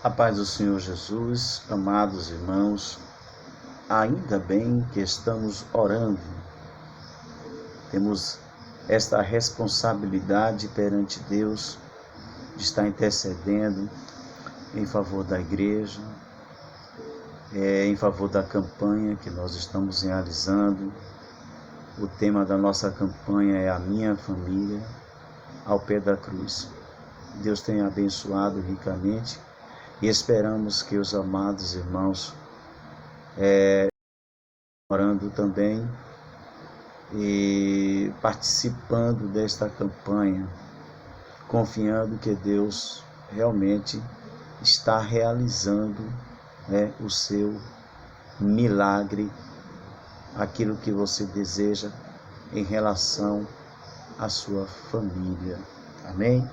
A paz do Senhor Jesus, amados irmãos, ainda bem que estamos orando. Temos esta responsabilidade perante Deus de estar intercedendo em favor da igreja, em favor da campanha que nós estamos realizando. O tema da nossa campanha é a minha família ao pé da cruz. Deus tem abençoado ricamente e esperamos que os amados irmãos orando também e participando desta campanha, confiando que Deus realmente está realizando o seu milagre, aquilo que você deseja em relação à sua família. Amém?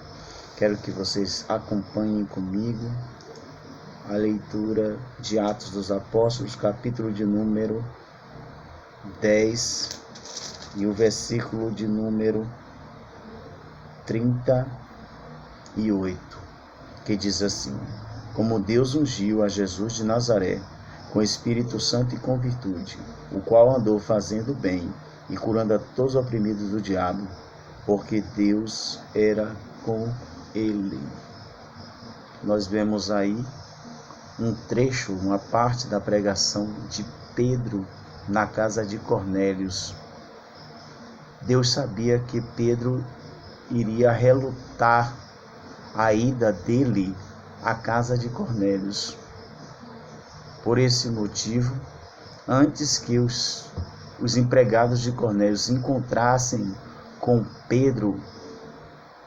Quero que vocês acompanhem comigo a leitura de Atos dos Apóstolos, capítulo de número 10 e o versículo de número 38, que diz assim: Como Deus ungiu a Jesus de Nazaré com Espírito Santo e com virtude, o qual andou fazendo bem e curando a todos os oprimidos do diabo, porque Deus era com ele. Nós vemos aí um trecho, uma parte da pregação de Pedro na casa de Cornélios. Deus sabia que Pedro iria relutar a ida dele à casa de Cornélios. Por esse motivo, antes que os empregados de Cornélios encontrassem com Pedro,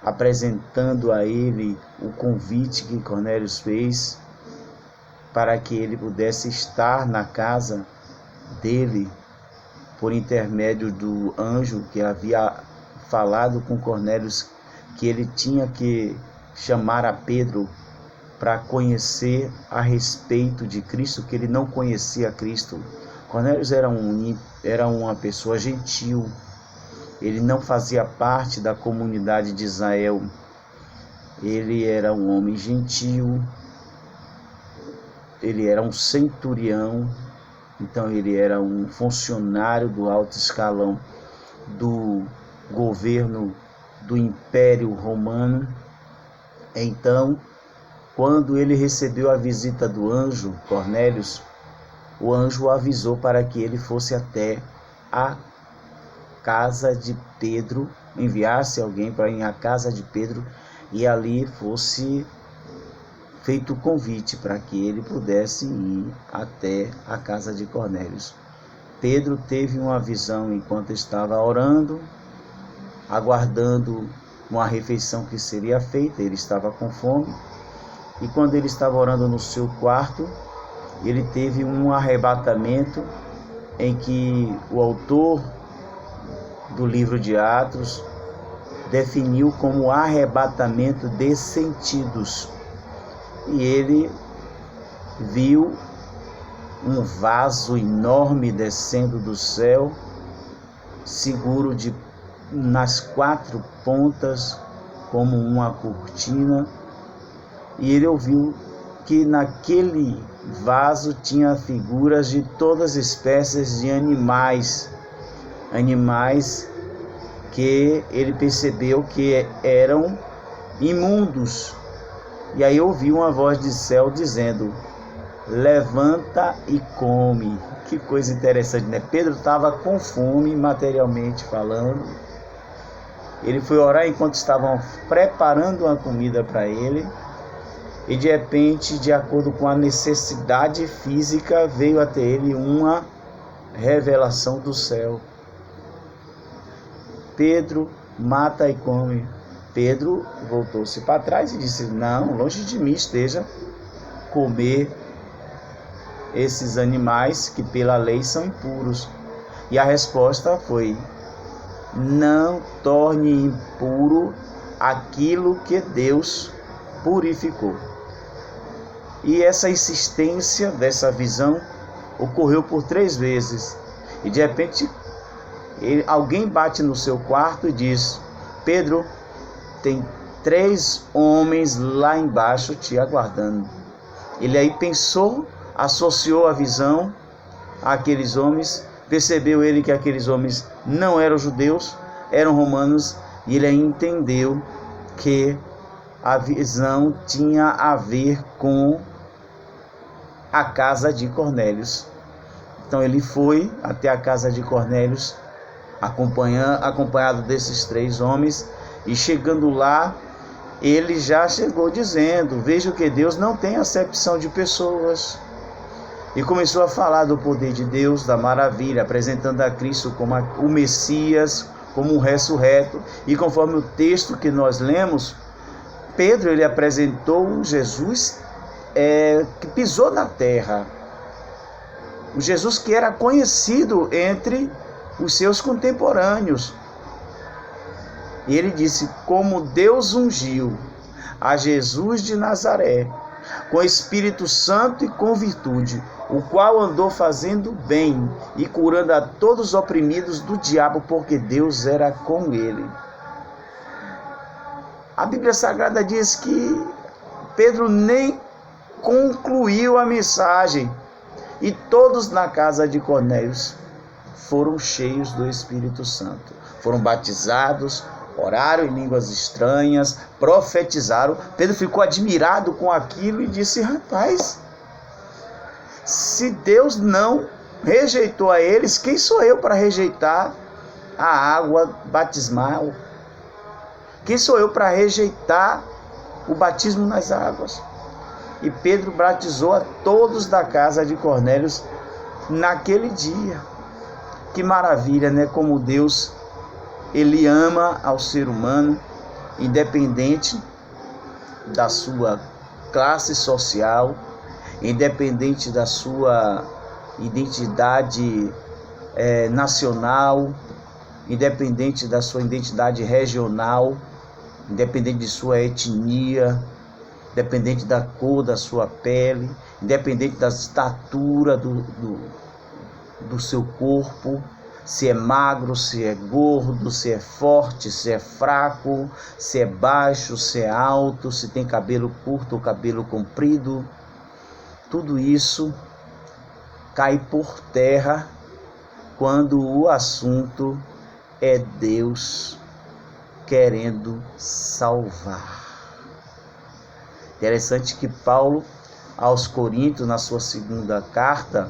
apresentando a ele o convite que Cornélios fez para que ele pudesse estar na casa dele, por intermédio do anjo que havia falado com Cornélios que ele tinha que chamar a Pedro para conhecer a respeito de Cristo, que ele não conhecia Cristo. Cornélios era uma pessoa gentil, ele não fazia parte da comunidade de Israel, ele era um homem gentil, ele era um centurião, então ele era um funcionário do alto escalão do governo do Império Romano. Então, quando ele recebeu a visita do anjo Cornélios, o anjo o avisou para que ele fosse até a casa de Pedro, enviasse alguém para ir à casa de Pedro e ali fosse feito o convite para que ele pudesse ir até a casa de Cornélios. Pedro teve uma visão enquanto estava orando, aguardando uma refeição que seria feita. Ele estava com fome e quando ele estava orando no seu quarto, ele teve um arrebatamento em que o autor do livro de Atos definiu como arrebatamento de sentidos. E ele viu um vaso enorme descendo do céu, seguro nas quatro pontas como uma cortina, e ele ouviu que naquele vaso tinha figuras de todas as espécies de animais que ele percebeu que eram imundos. E aí ouviu uma voz do céu dizendo: levanta e come. Que coisa interessante, né? Pedro estava com fome, materialmente falando. Ele foi orar enquanto estavam preparando uma comida para ele. E de repente, de acordo com a necessidade física, veio até ele uma revelação do céu: Pedro, mata e come. Pedro voltou-se para trás e disse: não, longe de mim esteja comer esses animais que pela lei são impuros. E a resposta foi: não torne impuro aquilo que Deus purificou. E essa insistência dessa visão ocorreu por 3 vezes. E de repente alguém bate no seu quarto e diz: Pedro, tem 3 homens lá embaixo te aguardando. Ele aí pensou, associou a visão àqueles homens, percebeu ele que aqueles homens não eram judeus, eram romanos, e ele aí entendeu que a visão tinha a ver com a casa de Cornélios. Então ele foi até a casa de Cornélios, acompanhado desses 3 homens, e chegando lá, ele já chegou dizendo: vejo que Deus não tem acepção de pessoas. E começou a falar do poder de Deus, da maravilha, apresentando a Cristo como o Messias, como o ressurreto. E conforme o texto que nós lemos, Pedro ele apresentou um Jesus que pisou na terra. Um Jesus que era conhecido entre os seus contemporâneos. E ele disse: como Deus ungiu a Jesus de Nazaré, com Espírito Santo e com virtude, o qual andou fazendo bem e curando a todos os oprimidos do diabo, porque Deus era com ele. A Bíblia Sagrada diz que Pedro nem concluiu a mensagem, e todos na casa de Cornélios foram cheios do Espírito Santo. Foram batizados, oraram em línguas estranhas, profetizaram. Pedro ficou admirado com aquilo e disse: rapaz, se Deus não rejeitou a eles, quem sou eu para rejeitar a água batismal? Quem sou eu para rejeitar o batismo nas águas? E Pedro batizou a todos da casa de Cornélios naquele dia. Que maravilha, né? Como Deus, ele ama ao ser humano, independente da sua classe social, independente da sua identidade nacional, independente da sua identidade regional, independente de sua etnia, independente da cor da sua pele, independente da estatura do seu corpo, se é magro, se é gordo, se é forte, se é fraco, se é baixo, se é alto, se tem cabelo curto ou cabelo comprido. Tudo isso cai por terra quando o assunto é Deus querendo salvar. Interessante que Paulo, aos Coríntios, na sua 2ª carta,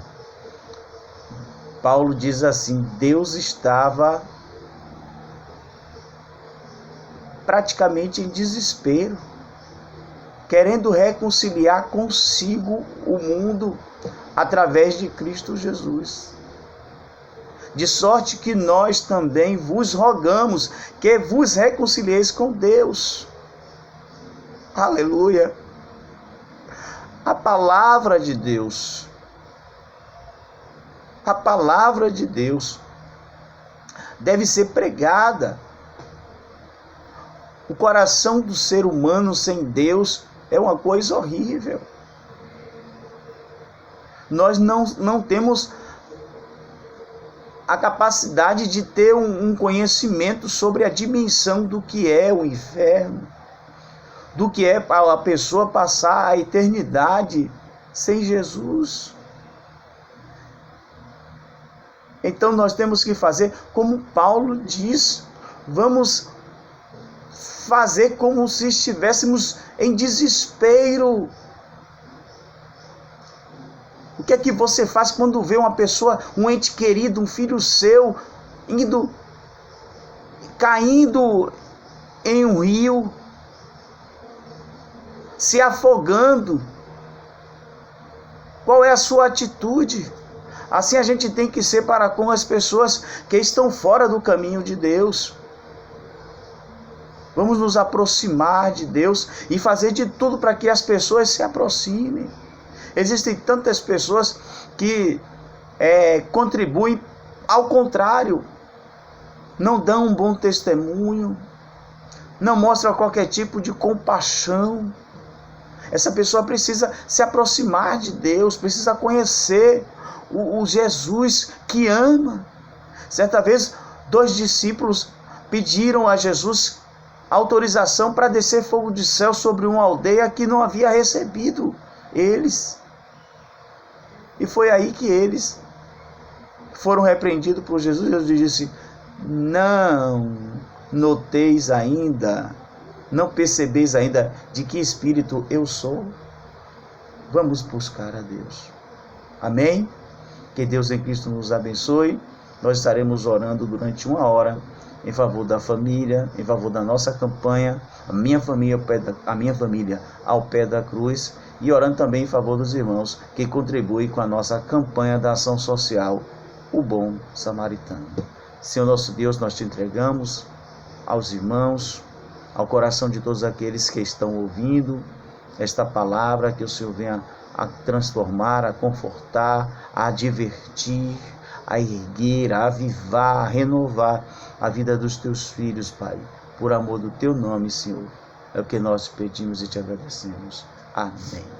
Paulo diz assim: Deus estava praticamente em desespero, querendo reconciliar consigo o mundo através de Cristo Jesus. De sorte que nós também vos rogamos que vos reconcilieis com Deus. Aleluia! A palavra de Deus, deve ser pregada. O coração do ser humano sem Deus é uma coisa horrível. Nós não temos a capacidade de ter um conhecimento sobre a dimensão do que é o inferno, do que é para a pessoa passar a eternidade sem Jesus. Então nós temos que fazer como Paulo diz, vamos fazer como se estivéssemos em desespero. O que é que você faz quando vê uma pessoa, um ente querido, um filho seu, caindo em um rio, se afogando? Qual é a sua atitude? Assim a gente tem que ser para com as pessoas que estão fora do caminho de Deus. Vamos nos aproximar de Deus e fazer de tudo para que as pessoas se aproximem. Existem tantas pessoas que contribuem ao contrário, não dão um bom testemunho, não mostram qualquer tipo de compaixão. Essa pessoa precisa se aproximar de Deus, precisa conhecer o Jesus que ama. Certa vez, 2 discípulos pediram a Jesus autorização para descer fogo de céu sobre uma aldeia que não havia recebido Eles. E foi aí que eles foram repreendidos por Jesus. Jesus disse: não noteis ainda, não percebeis ainda de que espírito eu sou? Vamos buscar a Deus. Amém? Que Deus em Cristo nos abençoe. Nós estaremos orando durante 1 hora em favor da família, em favor da nossa campanha, a minha família ao pé da cruz, e orando também em favor dos irmãos que contribuem com a nossa campanha da ação social, o Bom Samaritano. Senhor nosso Deus, nós te entregamos aos irmãos, ao coração de todos aqueles que estão ouvindo esta palavra, que o Senhor venha a transformar, a confortar, a divertir, a erguer, a avivar, a renovar a vida dos teus filhos, Pai, por amor do teu nome, Senhor. É o que nós pedimos e te agradecemos. Amém.